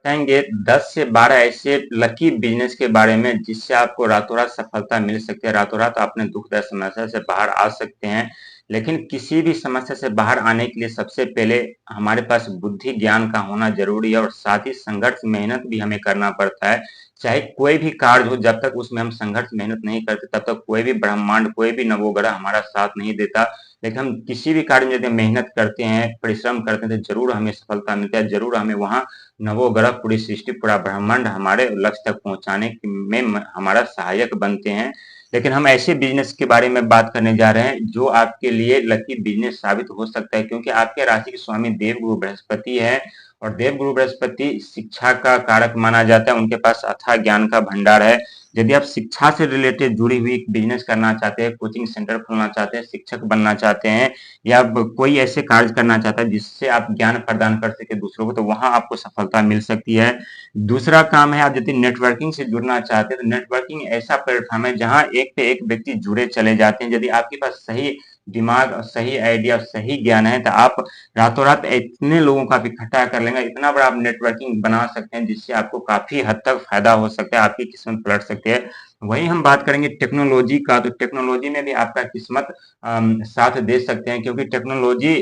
बताएंगे 10 से 12 ऐसे लकी बिजनेस के बारे में जिससे आपको रातों रात सफलता मिल सकती है। रातों रात अपने दुखदायक समस्या से बाहर आ सकते हैं। लेकिन किसी भी समस्या से बाहर आने के लिए सबसे पहले हमारे पास बुद्धि ज्ञान का होना जरूरी है और साथ ही संघर्ष मेहनत भी हमें करना पड़ता है। चाहे कोई भी कार्य हो, जब तक उसमें हम संघर्ष मेहनत नहीं करते तब तक कोई भी ब्रह्मांड, कोई भी नवोग्रह हमारा साथ नहीं देता। लेकिन हम किसी भी कार्य में यदि मेहनत करते हैं, परिश्रम करते हैं, तो जरूर हमें सफलता मिलती है। जरूर हमें वहाँ नवोग्रह, पूरी सृष्टि, पूरा ब्रह्मांड हमारे लक्ष्य तक पहुंचाने में हमारा सहायक बनते हैं। लेकिन हम ऐसे बिजनेस के बारे में बात करने जा रहे हैं जो आपके लिए लकी बिजनेस साबित हो सकता है, क्योंकि आपके राशि के स्वामी देवगुरु बृहस्पति है और देवगुरु बृहस्पति शिक्षा का कारक माना जाता है। उनके पास अथाह ज्ञान का भंडार है। यदि आप शिक्षा से रिलेटेड जुड़ी हुई बिजनेस करना चाहते हैं, कोचिंग सेंटर खोलना चाहते हैं, शिक्षक बनना चाहते हैं, या कोई ऐसे कार्य करना चाहता है जिससे आप ज्ञान प्रदान कर सके दूसरों को, तो वहां आपको सफलता मिल सकती है। दूसरा काम है, आप यदि नेटवर्किंग से जुड़ना चाहते हैं तो नेटवर्किंग ऐसा प्लेटफॉर्म है जहां एक पे एक व्यक्ति जुड़े चले जाते हैं। यदि आपके पास सही दिमाग, सही आइडिया, सही ज्ञान है तो आप रातों रात इतने लोगों का इकट्ठा कर लेंगे, इतना बड़ा आप नेटवर्किंग बना सकते हैं जिससे आपको काफी हद तक फायदा हो सकता है, आपकी किस्मत पलट सकती है। वहीं हम बात करेंगे टेक्नोलॉजी का, तो टेक्नोलॉजी में भी आपका किस्मत साथ दे सकते हैं, क्योंकि टेक्नोलॉजी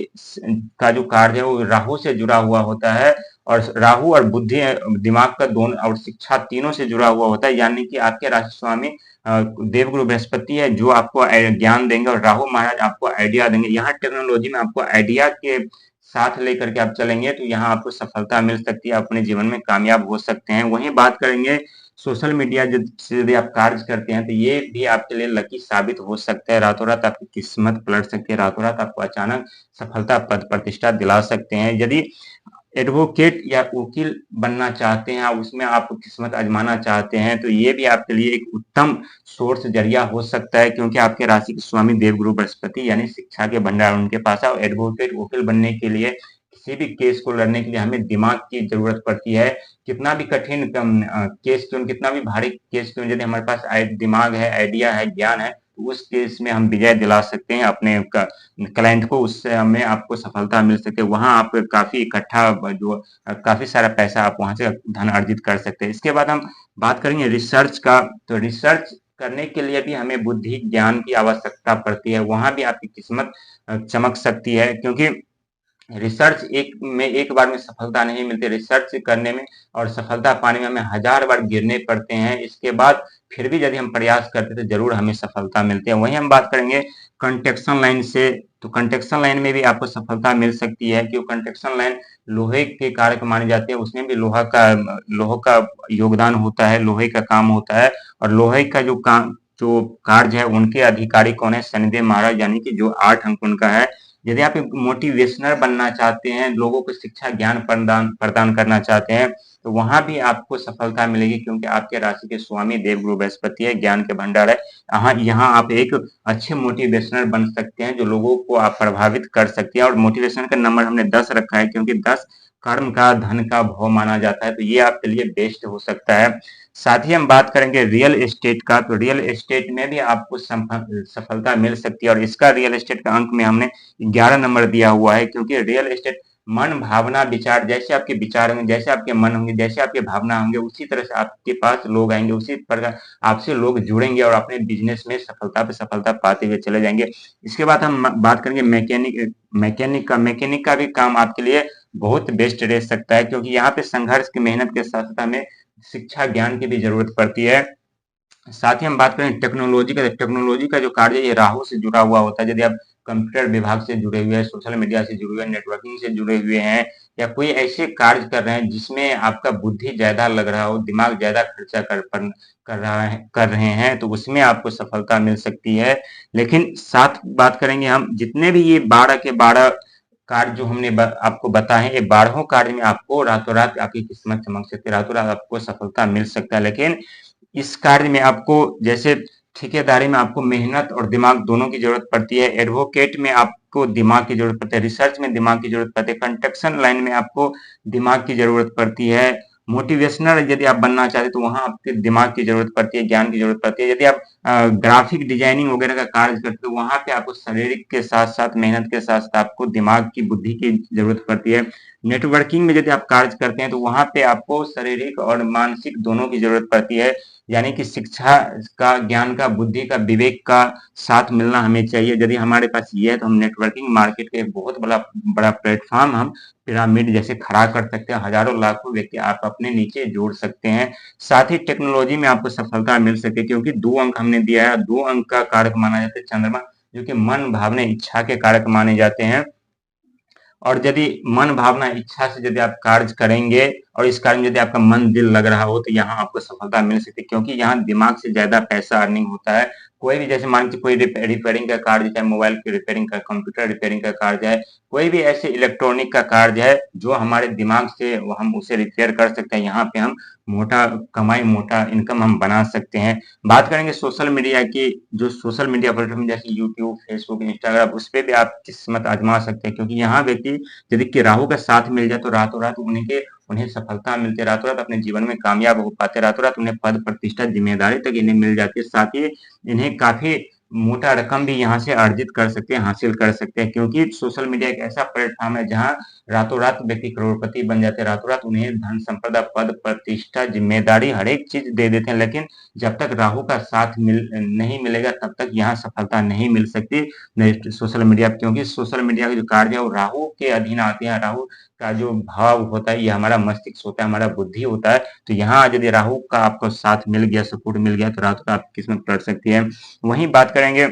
का जो कार्य है वो राहु से जुड़ा हुआ होता है और राहु और बुद्धि, दिमाग का दोनों और शिक्षा तीनों से जुड़ा हुआ होता है। यानी कि आपके राशि स्वामी देवगुरु बृहस्पति है जो आपको ज्ञान देंगे और राहु महाराज आपको आइडिया देंगे। यहाँ टेक्नोलॉजी में आपको आइडिया के साथ लेकर के आप चलेंगे तो यहाँ आपको सफलता मिल सकती है, अपने जीवन में कामयाब हो सकते हैं। वहीं बात करेंगे सोशल मीडिया से यदि आप कार्य करते हैं तो ये भी आपके लिए लकी साबित हो सकता है। रातों रात आपकी किस्मत पलट सकती है, रातों रात आपको अचानक सफलता, पद प्रतिष्ठा दिला सकते हैं। यदि एडवोकेट या वकील बनना चाहते हैं, उसमें आप किस्मत आजमाना चाहते हैं, तो ये भी आपके लिए एक उत्तम सोर्स जरिया हो सकता है, क्योंकि आपके राशि के स्वामी देवगुरु बृहस्पति यानी शिक्षा के भंडार उनके पास है। और एडवोकेट, वकील बनने के लिए, किसी भी केस को लड़ने के लिए हमें दिमाग की जरूरत पड़ती है। कितना भी कठिन केस क्यों, कितना भी भारी केस क्यों, यदि हमारे पास दिमाग है, आइडिया है, ज्ञान है, तो उस केस में हम विजय दिला सकते हैं अपने क्लाइंट को, उससे हमें आपको सफलता मिल सके। वहां आप काफी इकट्ठा जो काफी सारा पैसा आप वहां से धन अर्जित कर सकते हैं। इसके बाद हम बात करेंगे रिसर्च का, तो रिसर्च करने के लिए भी हमें बुद्धि ज्ञान की आवश्यकता पड़ती है। वहां भी आपकी किस्मत चमक सकती है, क्योंकि रिसर्च एक बार में सफलता नहीं मिलती। रिसर्च करने में और सफलता पाने में हमें हजार बार गिरने पड़ते हैं। इसके बाद फिर भी यदि हम प्रयास करते तो जरूर हमें सफलता मिलती है। वहीं हम बात करेंगे कंस्ट्रक्शन लाइन से, तो कंस्ट्रक्शन लाइन में भी आपको सफलता मिल सकती है, क्योंकि कंस्ट्रक्शन लाइन लोहे के कारक माने जाते हैं, उसमें भी लोहा का योगदान होता है, लोहे का काम होता है। और लोहे का जो कार्य है उनके अधिकारी कौन है? शनिदेव महाराज, यानी कि जो 8 अंक उनका है। यदि आप एक मोटिवेशनर बनना चाहते हैं, लोगों को शिक्षा ज्ञान प्रदान प्रदान करना चाहते हैं, तो वहां भी आपको सफलता मिलेगी, क्योंकि आपके राशि के स्वामी देवगुरु बृहस्पति है, ज्ञान के भंडार है। यहाँ आप एक अच्छे मोटिवेशनर बन सकते हैं जो लोगों को आप प्रभावित कर सकते हैं। और मोटिवेशन का नंबर हमने 10 रखा है, क्योंकि 10 कर्म का, धन का भाव माना जाता है, तो ये आपके लिए बेस्ट हो सकता है। साथ ही हम बात करेंगे रियल एस्टेट का, तो रियल एस्टेट में भी आपको सफलता मिल सकती है। और इसका रियल एस्टेट का अंक में हमने 11 नंबर दिया हुआ है, क्योंकि रियल एस्टेट मन, भावना, विचार, जैसे आपके विचार होंगे, जैसे आपके मन होंगे, जैसे आपके भावना होंगे, उसी तरह से आपके पास लोग आएंगे, उसी प्रकार आपसे लोग जुड़ेंगे और अपने बिजनेस में सफलता पे सफलता पाते हुए चले जाएंगे। इसके बाद हम बात करेंगे मैकेनिक का भी काम आपके लिए बहुत बेस्ट रह सकता है, क्योंकि यहाँ पे संघर्ष की, मेहनत के साथ साथ हमें शिक्षा ज्ञान की भी जरूरत पड़ती है। साथ ही हम बात करें टेक्नोलॉजी का, टेक्नोलॉजी का जो कार्य है ये राहु से जुड़ा हुआ होता है। यदि आप कंप्यूटर विभाग से जुड़े हुए हैं, सोशल मीडिया से जुड़े हुए हैं, नेटवर्किंग से जुड़े हुए हैं, या कोई ऐसे कार्य कर रहे हैं जिसमें आपका बुद्धि ज्यादा लग रहा हो, दिमाग ज्यादा खर्चा कर रहे हैं, तो उसमें आपको सफलता मिल सकती है। लेकिन साथ बात करेंगे हम, जितने भी ये 12 के 12 कार्य जो हमने आपको बताए, ये 12 कार्य में आपको रातों रात आपकी किस्मत चमक सकती है, रातों रात आपको सफलता मिल सकता है। लेकिन इस कार्य में आपको, जैसे ठेकेदारी में आपको मेहनत और दिमाग दोनों की जरूरत पड़ती है, एडवोकेट में आपको दिमाग की जरूरत पड़ती है, रिसर्च में दिमाग की जरूरत पड़ती है, कंस्ट्रक्शन लाइन में आपको दिमाग की जरूरत पड़ती है, मोटिवेशनल यदि आप बनना चाहते हैं तो वहाँ आपके दिमाग की ज़रूरत पड़ती है, ज्ञान की ज़रूरत पड़ती है। यदि आप ग्राफिक डिजाइनिंग वगैरह का कार्य करते हो तो वहाँ पे आपको शारीरिक के साथ-साथ, मेहनत के साथ-साथ आपको दिमाग की, बुद्धि की ज़रूरत पड़ती है। नेटवर्किंग में यदि आप कार्य करते हैं तो वहाँ पे आपको शारीरिक और मानसिक दोनों की ज़रूरत पड़ती है। यानी कि शिक्षा का, ज्ञान का, बुद्धि का, विवेक का साथ मिलना हमें चाहिए। यदि हमारे पास ये है तो हम नेटवर्किंग मार्केट का एक बहुत बड़ा बड़ा प्लेटफ़ॉर्म हम पिरामिड जैसे खड़ा कर सकते हैं। हज़ारों लाखों व्यक्ति आप अपने नीचे जोड़ सकते हैं। साथ ही टेक्नोलॉजी में आपको सफलता मिल सके, क्योंकि 2 अंक हमने दिया है, 2 अंक का कारक माना जाता है चंद्रमा, जो कि मन, भावना, इच्छा के कारक माने जाते हैं। और यदि मन, भावना, इच्छा से यदि आप कार्य करेंगे और इस कार्य में यदि आपका मन दिल लग रहा हो तो यहाँ आपको सफलता मिल सकती है, क्योंकि यहाँ दिमाग से ज्यादा पैसा अर्निंग होता है। कोई भी, जैसे मान के कोई रिपेयरिंग का कार्य, चाहे मोबाइल की रिपेयरिंग का, कंप्यूटर रिपेयरिंग का कार्य है, कोई भी ऐसे इलेक्ट्रॉनिक का कार्य है जो हमारे दिमाग से हम उसे रिपेयर कर सकते हैं, यहाँ पे हम मोटा कमाई, मोटा इनकम हम बना सकते हैं। बात करेंगे सोशल मीडिया की। जो सोशल मीडिया प्लेटफॉर्म जैसे यूट्यूब, फेसबुक, इंस्टाग्राम, उस पे भी आप किस्मत आजमा सकते हैं, क्योंकि यहाँ व्यक्ति यदि कि राहु का साथ मिल जाए तो रातों रात उन्हें सफलता मिलती है, रातों रात अपने जीवन में कामयाब हो पाते हैं, रातों रात उन्हें पद प्रतिष्ठा जिम्मेदारी तक इन्हें मिल जाती है। साथ ही इन्हें काफी मोटा रकम भी यहाँ से अर्जित कर सकते हैं, हासिल कर सकते हैं, क्योंकि सोशल मीडिया एक ऐसा प्लेटफॉर्म है जहाँ रातों रात व्यक्ति करोड़पति बन जाते हैं, रातों रात उन्हें धन संपदा, पद प्रतिष्ठा, जिम्मेदारी हर एक चीज दे देते हैं। लेकिन जब तक राहु का साथ नहीं मिलेगा तब तक यहाँ सफलता नहीं मिल सकती सोशल मीडिया, क्योंकि सोशल मीडिया के जो कार्य है वो राहु के अधीन आते हैं। राहु का जो भाव होता है ये हमारा मस्तिष्क होता है, हमारा बुद्धि होता है। तो यहाँ यदि राहु का आपको साथ मिल गया, सपोर्ट मिल गया, तो रात को आपकी किस्मत पलट सकती है। वहीं बात करेंगे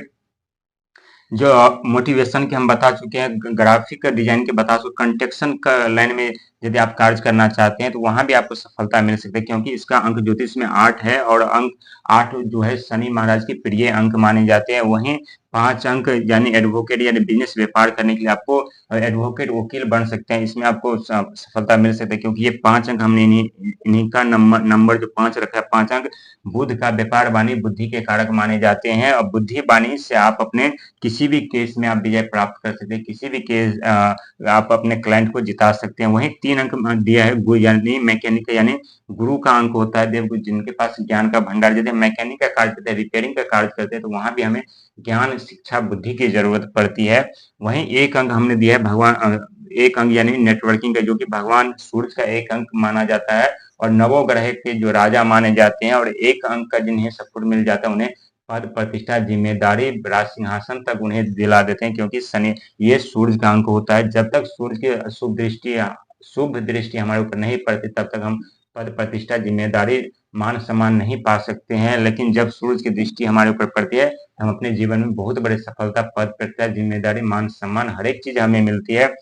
जो मोटिवेशन के हम बता चुके हैं, ग्राफिक डिजाइन के बता चुके, कंस्ट्रक्शन का लाइन में यदि आप कार्य करना चाहते हैं तो वहां भी आपको सफलता मिल सकती है, क्योंकि इसका अंक ज्योतिष में 8 है और अंक 8 जो है शनि महाराज के प्रिय अंक माने जाते हैं। वहीं 5 अंक यानी एडवोकेट यानी बिजनेस व्यापार करने के लिए आपको एडवोकेट, वकील बन सकते हैं, इसमें आपको सफलता मिल सकती है, क्योंकि ये 5 अंक हमने इन्हीं का नंबर जो 5 रखा है, 5 अंक बुध का व्यापार वाणी, बुद्धि के कारक माने जाते हैं। और बुद्धि वाणी से आप अपने किसी भी केस में आप विजय प्राप्त कर सकते हैं, किसी भी केस आप अपने क्लाइंट को जिता सकते हैं। वहीं 3 अंक दिया है यानी मैकेनिक यानी गुरु का अंक होता है, देवगुरु जिनके पास ज्ञान का भंडार। यदि हम मैकेनिक का कार्य करते हैं, रिपेयरिंग का कार्य करते हैं, तो वहां भी हमें ज्ञान, शिक्षा, बुद्धि की जरूरत पड़ती है। वहीं 1 अंक हमने दिया है भगवान, 1 अंक यानी नेटवर्किंग का, जो कि भगवान सूर्य का 1 अंक माना जाता है और नवों ग्रह के जो राजा माने जाते हैं। और 1 अंक का जिन्हें सपोर्ट मिल जाता है उन्हें पद प्रतिष्ठा, जिम्मेदारी, राज सिंहासन तक उन्हें दिला देते हैं, क्योंकि शनि ये सूर्य का अंक होता है। जब तक सूर्य की शुभ दृष्टि हमारे ऊपर नहीं पड़ती तब तक हम पद प्रतिष्ठा, जिम्मेदारी, मान सम्मान नहीं पा सकते हैं। लेकिन जब सूर्य की दृष्टि हमारे ऊपर पड़ती है हम अपने जीवन में बहुत बड़ी सफलता, पद प्रतिष्ठा, जिम्मेदारी, मान सम्मान हर एक चीज हमें मिलती है।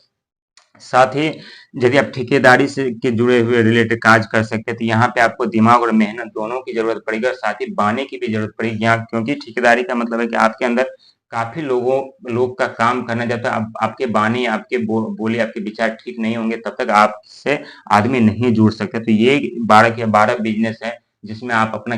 साथ ही यदि आप ठेकेदारी से के जुड़े हुए रिलेटेड कार्य कर सकते हैं तो यहाँ पे आपको दिमाग और मेहनत दोनों की जरूरत पड़ेगी, और साथ ही बाने की भी जरूरत पड़ेगी यहाँ, क्योंकि ठेकेदारी का मतलब है कि आपके अंदर काफी लोग का काम करना। जब तक आपके बानी, आपके बोले, आपके विचार ठीक नहीं होंगे तब तक आपसे आदमी नहीं जुड़ सकते। तो ये 12 के 12 बिजनेस है जिसमें आप अपना